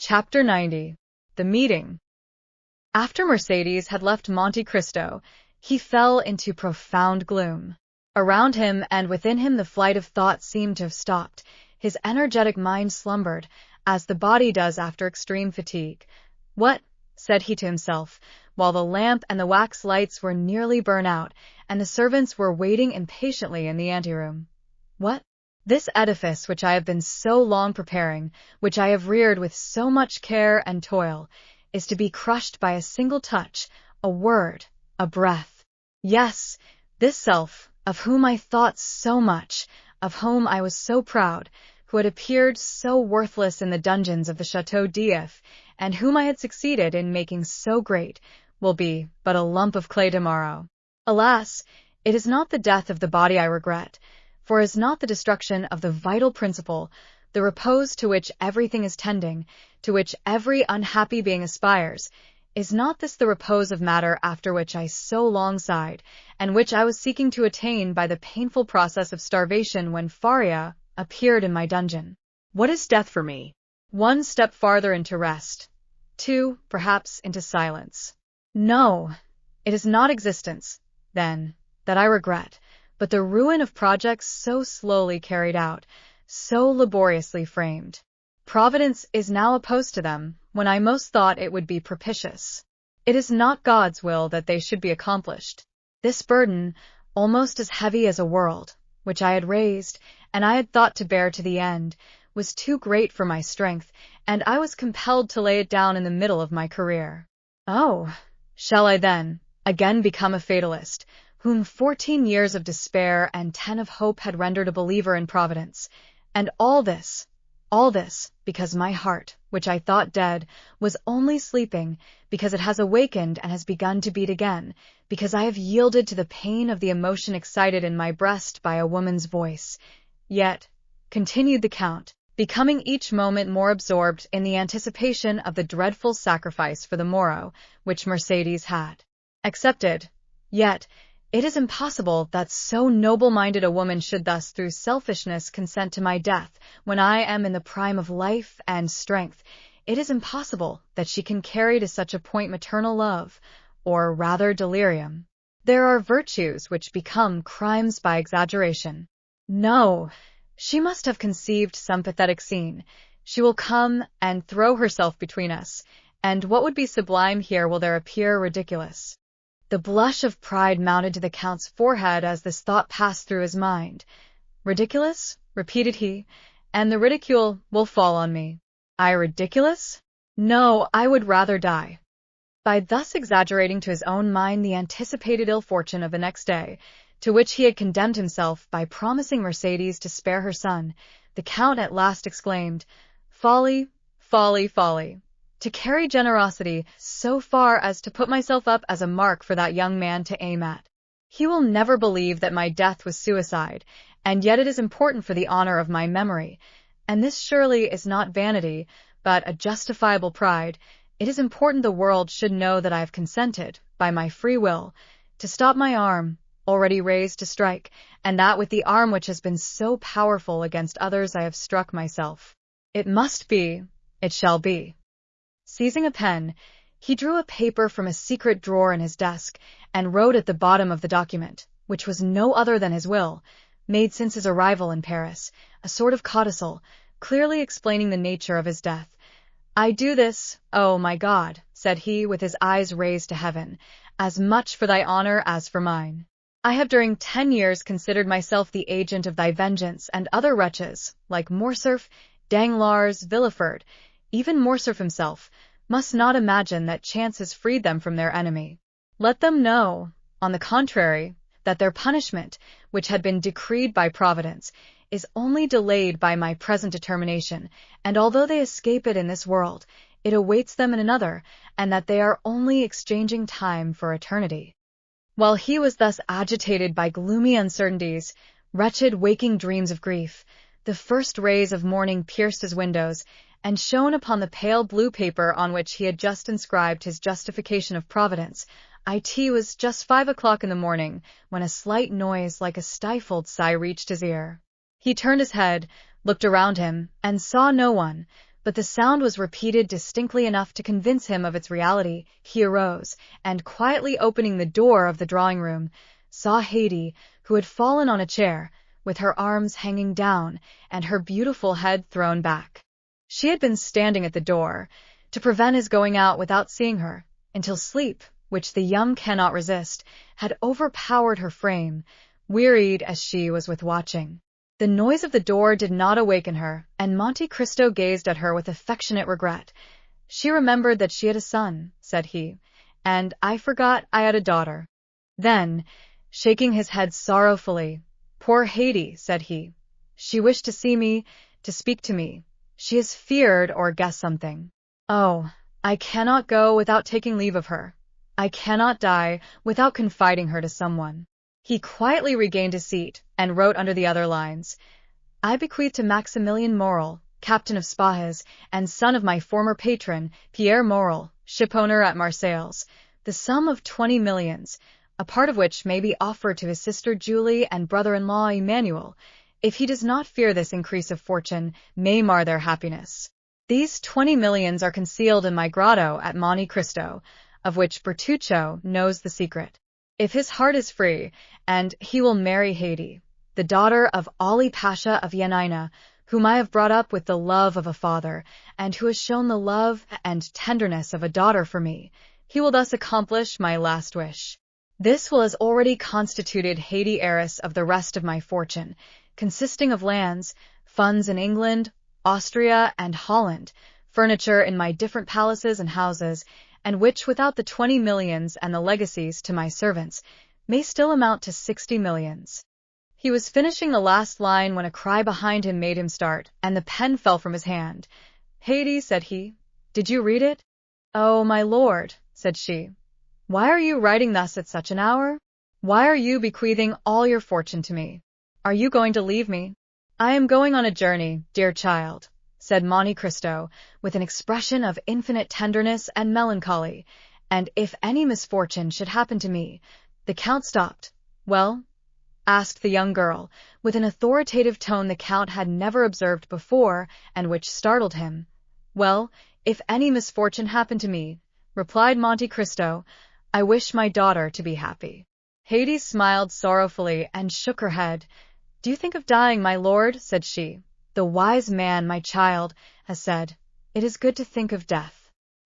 Chapter 90. The Meeting. After Mercédès had left Monte Cristo, he fell into profound gloom. Around him and within him the flight of thought seemed to have stopped. His energetic mind slumbered, as the body does after extreme fatigue. "What?" said he to himself, while the lamp and the wax lights were nearly burnt out, and the servants were waiting impatiently in the anteroom. "What? This edifice which I have been so long preparing, which I have reared with so much care and toil, is to be crushed by a single touch, a word, a breath. Yes, this self, of whom I thought so much, of whom I was so proud, who had appeared so worthless in the dungeons of the Château d'If, and whom I had succeeded in making so great, will be but a lump of clay tomorrow. Alas, it is not the death of the body I regret, for is not the destruction of the vital principle, the repose to which everything is tending, to which every unhappy being aspires, is not this the repose of matter after which I so long sighed, and which I was seeking to attain by the painful process of starvation when Faria appeared in my dungeon? What is death for me? One step farther into rest, two, perhaps, into silence. No, it is not existence, then, that I regret, but the ruin of projects so slowly carried out, so laboriously framed. Providence is now opposed to them, when I most thought it would be propitious. It is not God's will that they should be accomplished. This burden, almost as heavy as a world, which I had raised, and I had thought to bear to the end, was too great for my strength, and I was compelled to lay it down in the middle of my career. Oh, shall I then again become a fatalist, whom 14 years of despair and 10 of hope had rendered a believer in Providence, and all this, because my heart, which I thought dead, was only sleeping, because it has awakened and has begun to beat again, because I have yielded to the pain of the emotion excited in my breast by a woman's voice. Yet, continued the Count, becoming each moment more absorbed in the anticipation of the dreadful sacrifice for the morrow, which Mercédès had accepted, yet, it is impossible that so noble-minded a woman should thus through selfishness consent to my death when I am in the prime of life and strength. It is impossible that she can carry to such a point maternal love, or rather delirium. There are virtues which become crimes by exaggeration. No, she must have conceived some pathetic scene. She will come and throw herself between us, and what would be sublime here will there appear ridiculous. The blush of pride mounted to the Count's forehead as this thought passed through his mind. "Ridiculous?" repeated he, "and the ridicule will fall on me. I ridiculous? No, I would rather die." By thus exaggerating to his own mind the anticipated ill fortune of the next day, to which he had condemned himself by promising Mercédès to spare her son, the Count at last exclaimed, "Folly, folly, folly! To carry generosity so far as to put myself up as a mark for that young man to aim at. He will never believe that my death was suicide, and yet it is important for the honor of my memory, and this surely is not vanity, but a justifiable pride. It is important the world should know that I have consented, by my free will, to stop my arm, already raised to strike, and that with the arm which has been so powerful against others I have struck myself. It must be, it shall be." Seizing a pen, he drew a paper from a secret drawer in his desk, and wrote at the bottom of the document, which was no other than his will, made since his arrival in Paris, a sort of codicil, clearly explaining the nature of his death. "I do this, oh my God," said he, with his eyes raised to heaven, "as much for thy honor as for mine. I have during 10 years considered myself the agent of thy vengeance, and other wretches, like Morcerf, Danglars, Villefort, even Morcerf himself, must not imagine that chance has freed them from their enemy. Let them know, on the contrary, that their punishment, which had been decreed by Providence, is only delayed by my present determination, and although they escape it in this world, it awaits them in another, and that they are only exchanging time for eternity." While he was thus agitated by gloomy uncertainties, wretched waking dreams of grief, the first rays of morning pierced his windows, and shone upon the pale blue paper on which he had just inscribed his justification of Providence. It was just 5 o'clock in the morning, when a slight noise like a stifled sigh reached his ear. He turned his head, looked around him, and saw no one, but the sound was repeated distinctly enough to convince him of its reality. He arose, and quietly opening the door of the drawing room, saw Haydée, who had fallen on a chair, with her arms hanging down and her beautiful head thrown back. She had been standing at the door, to prevent his going out without seeing her, until sleep, which the young cannot resist, had overpowered her frame, wearied as she was with watching. The noise of the door did not awaken her, and Monte Cristo gazed at her with affectionate regret. "She remembered that she had a son," said he, "and I forgot I had a daughter." Then, shaking his head sorrowfully, "Poor Haydée," said he. "She wished to see me, to speak to me. She has feared or guessed something. Oh, I cannot go without taking leave of her. I cannot die without confiding her to someone." He quietly regained his seat, and wrote under the other lines, "I bequeath to Maximilien Morrel, captain of Spahiz, and son of my former patron, Pierre Morrel, shipowner at Marseilles, the sum of 20 millions, a part of which may be offered to his sister Julie and brother-in-law Emmanuel, if he does not fear this increase of fortune may mar their happiness. These 20 millions are concealed in my grotto at Monte Cristo, of which Bertuccio knows the secret. If his heart is free, and he will marry Haydée, the daughter of Ali Pasha of Yanina, whom I have brought up with the love of a father, and who has shown the love and tenderness of a daughter for me, he will thus accomplish my last wish. This will has already constituted Haydée heiress of the rest of my fortune, consisting of lands, funds in England, Austria, and Holland, furniture in my different palaces and houses, and which, without the 20 millions and the legacies to my servants, may still amount to 60 millions. He was finishing the last line when a cry behind him made him start, and the pen fell from his hand. "Haydée," said he, "did you read it?" "Oh, my lord," said she, "why are you writing thus at such an hour? Why are you bequeathing all your fortune to me? Are you going to leave me?" "I am going on a journey, dear child," said Monte Cristo, with an expression of infinite tenderness and melancholy, "and if any misfortune should happen to me—" The Count stopped. "Well?" asked the young girl, with an authoritative tone the Count had never observed before, and which startled him. "Well, if any misfortune happened to me," replied Monte Cristo, "I wish my daughter to be happy." Haydée smiled sorrowfully and shook her head. "Do you think of dying, my lord?" said she. "The wise man, my child, has said, 'It is good to think of death.'"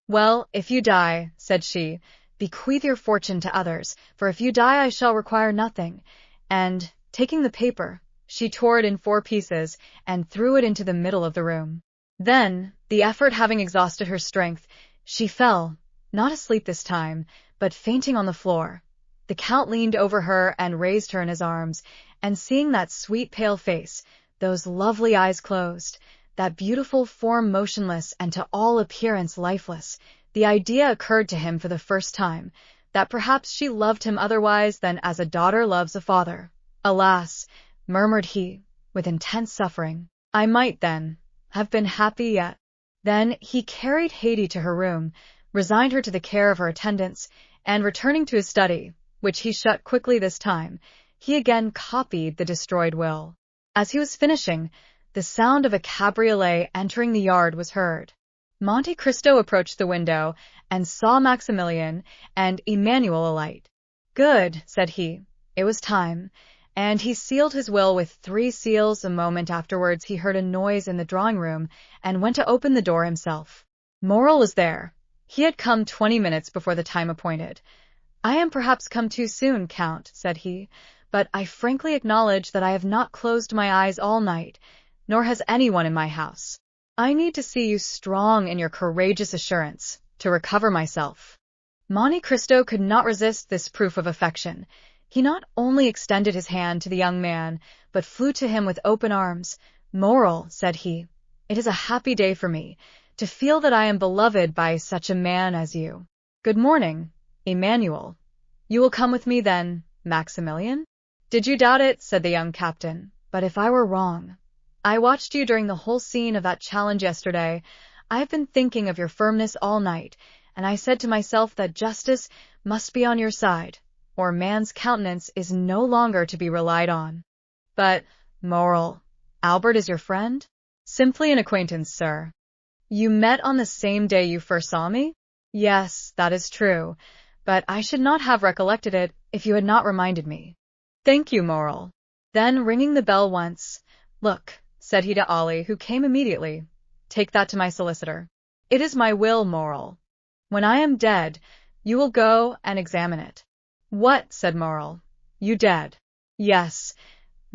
"Well, if you die," said she, "bequeath your fortune to others, for if you die I shall require nothing." And, taking the paper, she tore it in 4 pieces and threw it into the middle of the room. Then, the effort having exhausted her strength, she fell, not asleep this time, but fainting on the floor. The Count leaned over her and raised her in his arms, and seeing that sweet pale face, those lovely eyes closed, that beautiful form motionless and to all appearance lifeless, the idea occurred to him for the first time, that perhaps she loved him otherwise than as a daughter loves a father. "Alas," murmured he, with intense suffering, "I might, then, have been happy yet." Then he carried Haydée to her room, resigned her to the care of her attendants, and returning to his study, which he shut quickly this time, he again copied the destroyed will. As he was finishing, the sound of a cabriolet entering the yard was heard. Monte Cristo approached the window and saw Maximilien and Emmanuel alight. "Good," said he, "it was time," and he sealed his will with 3 seals. A moment afterwards he heard a noise in the drawing-room and went to open the door himself. Morrel was there. He had come 20 minutes before the time appointed. "I am perhaps come too soon, Count," said he, "but I frankly acknowledge that I have not closed my eyes all night, nor has anyone in my house. I need to see you strong in your courageous assurance, to recover myself." Monte Cristo could not resist this proof of affection. He not only extended his hand to the young man, but flew to him with open arms. "Morrel," said he, "it is a happy day for me, to feel that I am beloved by such a man as you. Good morning, Emmanuel. You will come with me, then, Maximilien?" "Did you doubt it?" said the young captain. "But if I were wrong? I watched you during the whole scene of that challenge yesterday. I have been thinking of your firmness all night, and I said to myself that justice must be on your side, or man's countenance is no longer to be relied on." "But, Morrel, Albert is your friend?" "Simply an acquaintance, sir." You met on the same day you first saw me? Yes, that is true, but I should not have recollected it if you had not reminded me. Thank you, Moral. Then, ringing the bell once, Look, said he to Ollie, who came immediately. Take that to my solicitor. It is my will, Moral. When I am dead, you will go and examine it. What? Said Moral. You dead? Yes.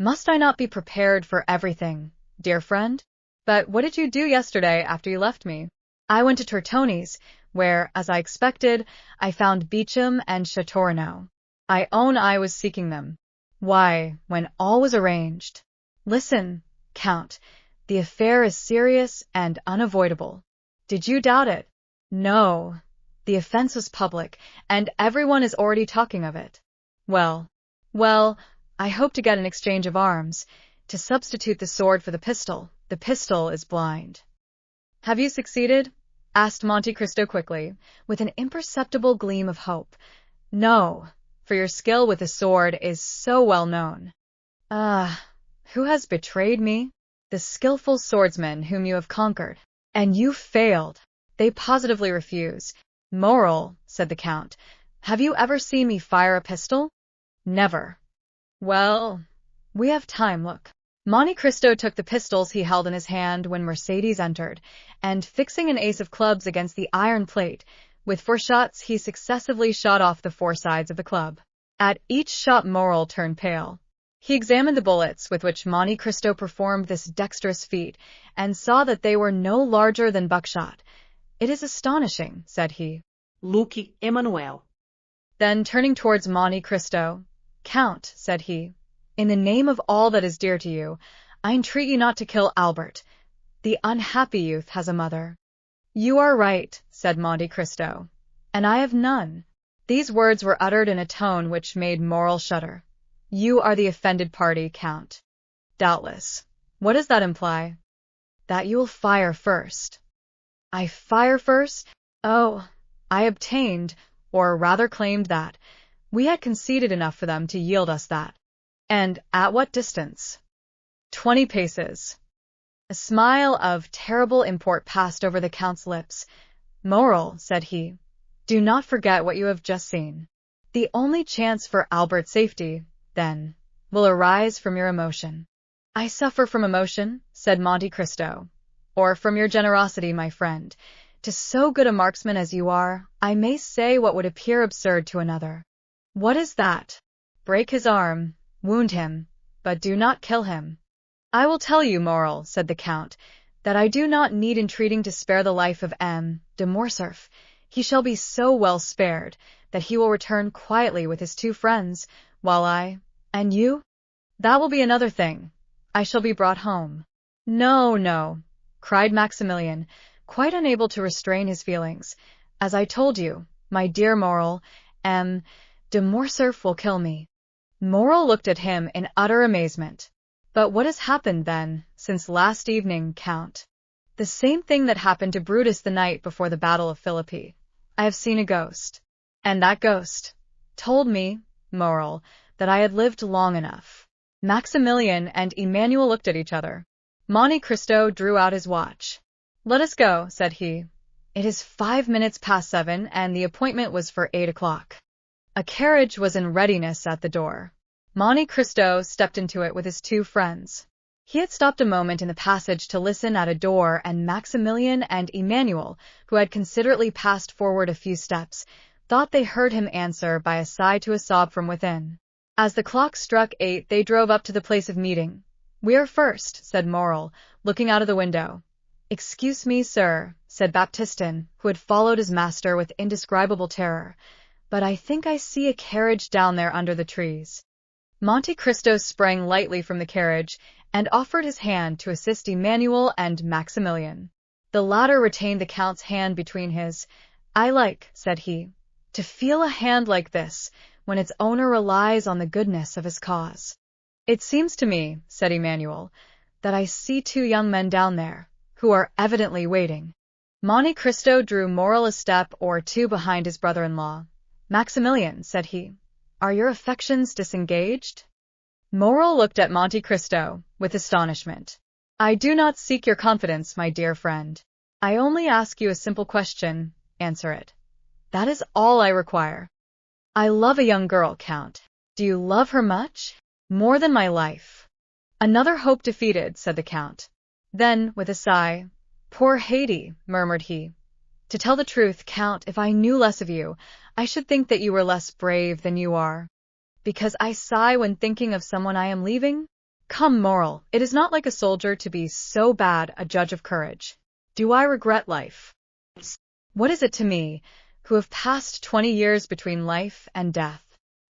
Must I not be prepared for everything, dear friend? But what did you do yesterday after you left me? I went to Tortoni's, where, as I expected, I found Beecham and Chateaurenaud. I own I was seeking them. Why, when all was arranged. Listen, Count, the affair is serious and unavoidable. Did you doubt it? No. The offense was public, and everyone is already talking of it. Well, I hope to get an exchange of arms, to substitute the sword for the pistol. The pistol is blind. Have you succeeded? Asked Monte Cristo quickly, with an imperceptible gleam of hope. No, for your skill with the sword is so well known. Who has betrayed me? The skillful swordsman whom you have conquered. And you failed. They positively refuse. Moral, said the Count, have you ever seen me fire a pistol? Never. Well, we have time, look. Monte Cristo took the pistols he held in his hand when Mercédès entered, and fixing an ace of clubs against the iron plate, with 4 shots he successively shot off the 4 sides of the club. At each shot Moral turned pale. He examined the bullets with which Monte Cristo performed this dexterous feat, and saw that they were no larger than buckshot. It is astonishing, said he. Luke Emmanuel. Then turning towards Monte Cristo, Count, said he, in the name of all that is dear to you, I entreat you not to kill Albert. The unhappy youth has a mother. You are right, said Monte Cristo, and I have none. These words were uttered in a tone which made Moral shudder. You are the offended party, Count. Doubtless. What does that imply? That you will fire first. I fire first? Oh, I obtained, or rather claimed that. We had conceded enough for them to yield us that. And at what distance? 20 paces. A smile of terrible import passed over the Count's lips. Moral, said he, do not forget what you have just seen. The only chance for Albert's safety, then, will arise from your emotion. I suffer from emotion, said Monte Cristo, or from your generosity, my friend. To so good a marksman as you are, I may say what would appear absurd to another. What is that? Break his arm, wound him, but do not kill him. I will tell you, Moral, said the Count, that I do not need entreating to spare the life of M. de Morcerf. He shall be so well spared that he will return quietly with his 2 friends, while I, and you? That will be another thing. I shall be brought home. No, cried Maximilian, quite unable to restrain his feelings. As I told you, my dear Moral, M. de Morcerf will kill me. Moral looked at him in utter amazement. But what has happened, then, since last evening, Count? The same thing that happened to Brutus the night before the Battle of Philippi. I have seen a ghost. And that ghost told me, Moral, that I had lived long enough. Maximilian and Emmanuel looked at each other. Monte Cristo drew out his watch. Let us go, said he. It is 5 minutes past 7, and the appointment was for 8 o'clock. A carriage was in readiness at the door. Monte Cristo stepped into it with his 2 friends. He had stopped a moment in the passage to listen at a door, and Maximilian and Emmanuel, who had considerately passed forward a few steps, thought they heard him answer by a sigh to a sob from within. As the clock struck 8, they drove up to the place of meeting. We are first, said Moral, looking out of the window. Excuse me, sir, said Baptistin, who had followed his master with indescribable terror, but I think I see a carriage down there under the trees. Monte Cristo sprang lightly from the carriage and offered his hand to assist Emmanuel and Maximilian. The latter retained the Count's hand between his. I like, said he, to feel a hand like this, when its owner relies on the goodness of his cause. It seems to me, said Emmanuel, that I see 2 young men down there, who are evidently waiting. Monte Cristo drew Moral a step or 2 behind his brother-in-law. Maximilian, said he, are your affections disengaged? Moral looked at Monte Cristo with astonishment. I do not seek your confidence, my dear friend. I only ask you a simple question. Answer it. That is all I require. I love a young girl, Count. Do you love her much? More than my life. Another hope defeated, said the Count. Then, with a sigh, poor Haidee, murmured he. To tell the truth, Count, if I knew less of you, I should think that you were less brave than you are. Because I sigh when thinking of someone I am leaving? Come, moral, it is not like a soldier to be so bad a judge of courage. Do I regret life? What is it to me, who have passed 20 years between life and death?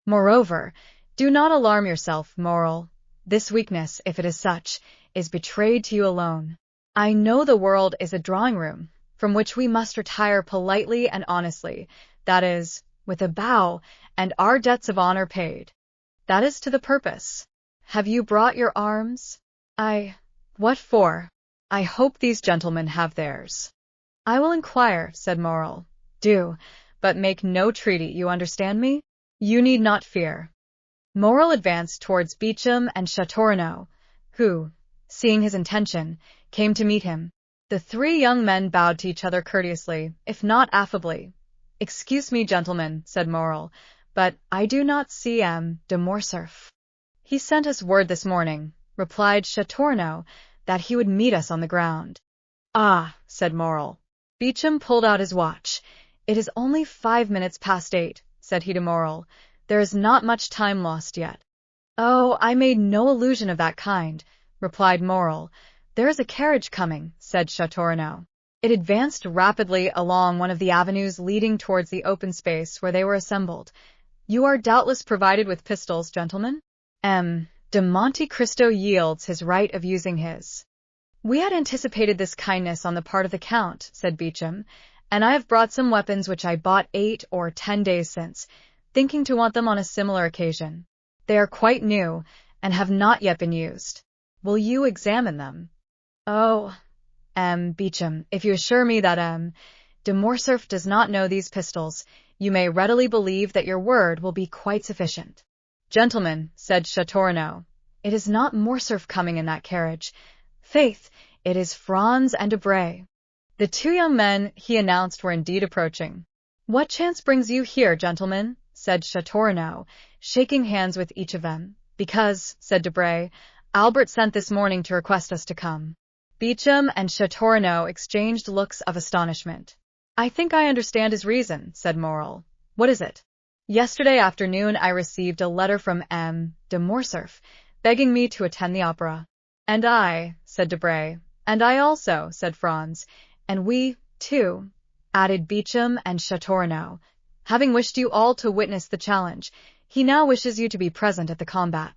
Moreover, do not alarm yourself, moral. This weakness, if it is such, is betrayed to you alone. I know the world is a drawing-room, from which we must retire politely and honestly, that is, with a bow, and our debts of honor paid. That is to the purpose. Have you brought your arms? What for? I hope these gentlemen have theirs. I will inquire, said Moral. Do, but make no treaty, you understand me? You need not fear. Moral advanced towards Beauchamp and Châteaurenaud, who, seeing his intention, came to meet him. The three young men bowed to each other courteously, if not affably. Excuse me, gentlemen, said Moral, but I do not see M. de Morcerf. He sent us word this morning, replied Châteaurenaud, that he would meet us on the ground. Ah, said Moral. Beauchamp pulled out his watch. It is only 5 minutes past 8, said he to Moral. There is not much time lost yet. Oh, I made no illusion of that kind, replied Moral. There is a carriage coming, said Châteaurenaud. It advanced rapidly along one of the avenues leading towards the open space where they were assembled. You are doubtless provided with pistols, gentlemen? De Monte Cristo yields his right of using his. We had anticipated this kindness on the part of the Count, said Beauchamp, and I have brought some weapons which I bought 8 or 10 days since, thinking to want them on a similar occasion. They are quite new, and have not yet been used. Will you examine them? Oh, Beauchamp, if you assure me that de Morcerf does not know these pistols, you may readily believe that your word will be quite sufficient. Gentlemen, said Châteaurenaud, it is not Morcerf coming in that carriage. Faith, it is Franz and Debray. The two young men, he announced, were indeed approaching. What chance brings you here, gentlemen? Said Châteaurenaud, shaking hands with each of them. Because, said Debray, Albert sent this morning to request us to come. Beauchamp and Châteaurenaud exchanged looks of astonishment. I think I understand his reason, said Moral. What is it? Yesterday afternoon I received a letter from M. de Morcerf, begging me to attend the opera. And I, said Debray. And I also, said Franz. And we, too, added Beauchamp and Châteaurenaud. Having wished you all to witness the challenge, he now wishes you to be present at the combat.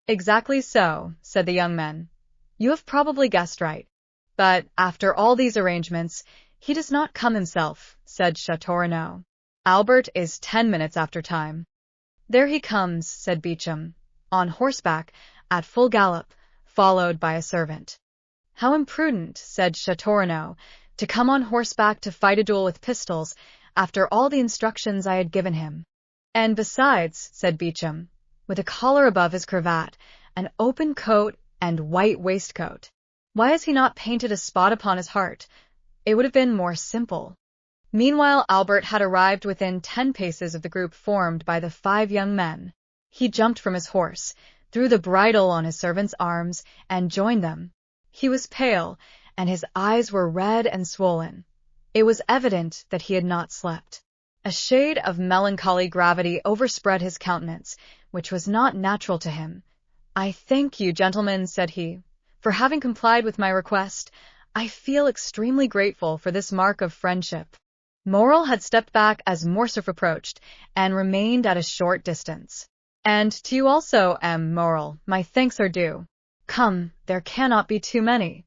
Exactly so, said the young men. You have probably guessed right. But, after all these arrangements, he does not come himself, said Châteaurenaud. Albert is 10 minutes after time. There he comes, said Beauchamp, on horseback, at full gallop, followed by a servant. How imprudent, said Châteaurenaud, to come on horseback to fight a duel with pistols, after all the instructions I had given him. And besides, said Beauchamp, with a collar above his cravat, an open coat and white waistcoat. Why has he not painted a spot upon his heart? It would have been more simple. Meanwhile, Albert had arrived within 10 paces of the group formed by the 5 young men. He jumped from his horse, threw the bridle on his servant's arms, and joined them. He was pale, and his eyes were red and swollen. It was evident that he had not slept. A shade of melancholy gravity overspread his countenance, which was not natural to him. I thank you, gentlemen, said he, for having complied with my request. I feel extremely grateful for this mark of friendship. Moral had stepped back as Morcerf approached, and remained at a short distance. And to you also, Moral, my thanks are due. Come, there cannot be too many.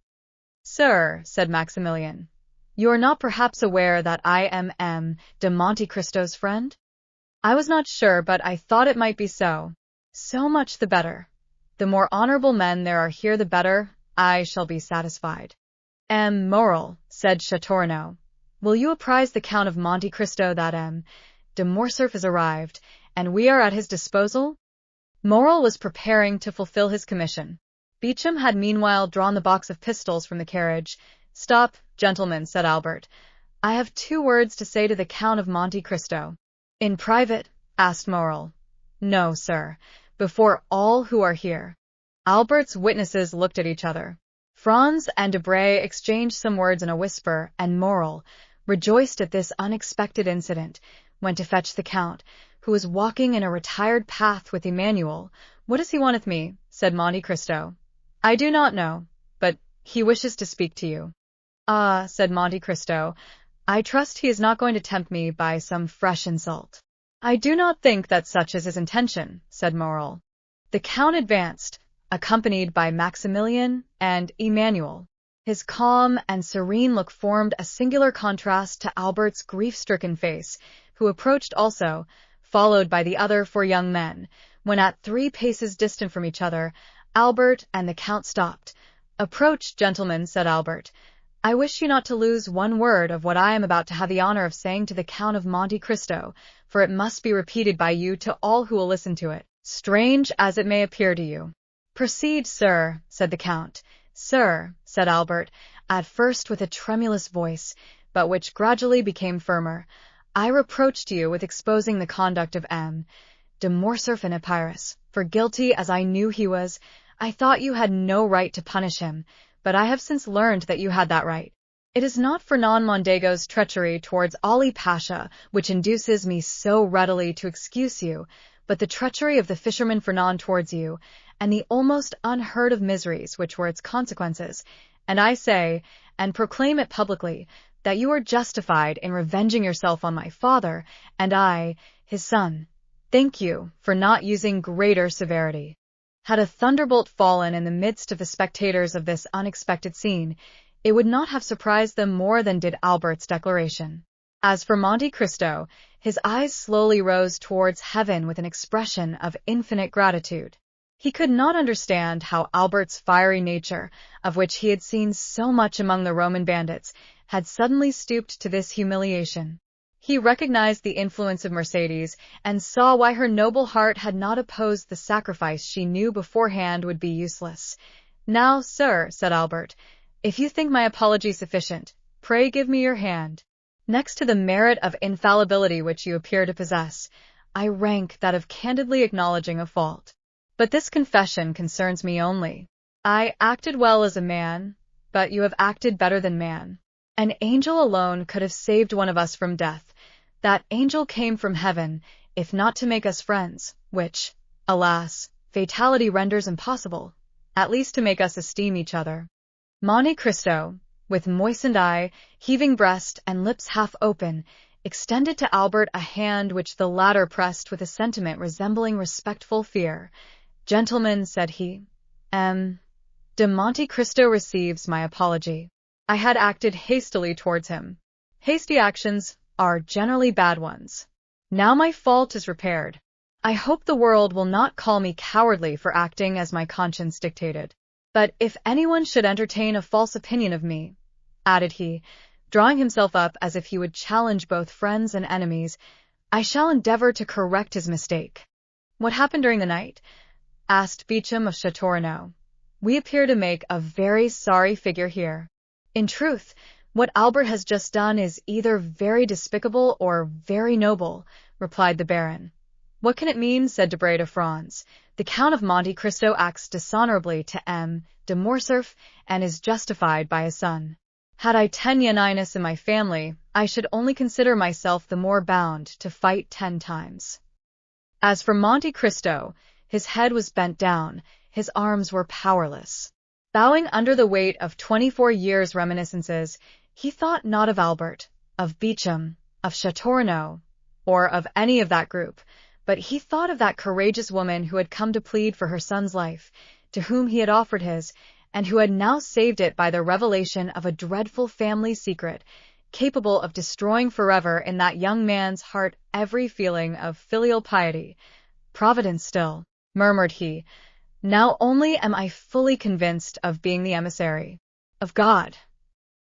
Sir, said Maximilian, you are not perhaps aware that I am M. de Monte Cristo's friend? I was not sure, but I thought it might be so. So much the better. The more honorable men there are here, the better. I shall be satisfied. Moral, said Châteaurenaud, will you apprise the Count of Monte Cristo that de Morcerf has arrived, and we are at his disposal? Moral was preparing to fulfill his commission. Beauchamp had meanwhile drawn the box of pistols from the carriage, Stop, gentlemen, said Albert. I have 2 words to say to the Count of Monte Cristo. In private? Asked Morrel. No, sir, before all who are here. Albert's witnesses looked at each other. Franz and Debray exchanged some words in a whisper, and Morrel, rejoiced at this unexpected incident, went to fetch the Count, who was walking in a retired path with Emmanuel. What does he want with me? Said Monte Cristo. I do not know, but he wishes to speak to you. Ah, said Monte Cristo, I trust he is not going to tempt me by some fresh insult. I do not think that such is his intention, said Morrel. The Count advanced, accompanied by Maximilian and Emmanuel. His calm and serene look formed a singular contrast to Albert's grief-stricken face, who approached also, followed by the other 4 young men. When at 3 paces distant from each other, Albert and the Count stopped. Approach, gentlemen, said Albert. I wish you not to lose 1 word of what I am about to have the honor of saying to the Count of Monte Cristo, for it must be repeated by you to all who will listen to it, strange as it may appear to you. Proceed, sir, said the Count. Sir, said Albert, at first with a tremulous voice, but which gradually became firmer, I reproached you with exposing the conduct of M. de Morcerf and Epirus, for guilty as I knew he was. I thought you had no right to punish him, but I have since learned that you had that right. It is not Fernand Mondego's treachery towards Ali Pasha which induces me so readily to excuse you, but the treachery of the fisherman Fernand towards you, and the almost unheard-of miseries which were its consequences, and I say, and proclaim it publicly, that you are justified in revenging yourself on my father, and I, his son. Thank you for not using greater severity. Had a thunderbolt fallen in the midst of the spectators of this unexpected scene, it would not have surprised them more than did Albert's declaration. As for Monte Cristo, his eyes slowly rose towards heaven with an expression of infinite gratitude. He could not understand how Albert's fiery nature, of which he had seen so much among the Roman bandits, had suddenly stooped to this humiliation. He recognized the influence of Mercédès, and saw why her noble heart had not opposed the sacrifice she knew beforehand would be useless. Now, sir, said Albert, if you think my apology sufficient, pray give me your hand. Next to the merit of infallibility which you appear to possess, I rank that of candidly acknowledging a fault. But this confession concerns me only. I acted well as a man, but you have acted better than man. An angel alone could have saved one of us from death. That angel came from heaven, if not to make us friends, which, alas, fatality renders impossible, at least to make us esteem each other. Monte Cristo, with moistened eye, heaving breast, and lips half open, extended to Albert a hand which the latter pressed with a sentiment resembling respectful fear. Gentlemen, said he, M. de Monte Cristo receives my apology. I had acted hastily towards him. Hasty actions are generally bad ones. Now my fault is repaired. I hope the world will not call me cowardly for acting as my conscience dictated. But if anyone should entertain a false opinion of me, added he, drawing himself up as if he would challenge both friends and enemies, I shall endeavor to correct his mistake. What happened during the night? Asked Beauchamp of Châteaurenaud. We appear to make a very sorry figure here. In truth, what Albert has just done is either very despicable or very noble, replied the Baron. What can it mean? Said Debray to Franz. The Count of Monte Cristo acts dishonorably to M. de Morcerf and is justified by his son. Had I 10 Yanninas in my family, I should only consider myself the more bound to fight 10 times. As for Monte Cristo, his head was bent down, his arms were powerless. Bowing under the weight of 24 years' reminiscences, he thought not of Albert, of Beauchamp, of Châteaurenaud, or of any of that group, but he thought of that courageous woman who had come to plead for her son's life, to whom he had offered his, and who had now saved it by the revelation of a dreadful family secret, capable of destroying forever in that young man's heart every feeling of filial piety. Providence still, murmured he. Now only am I fully convinced of being the emissary of God.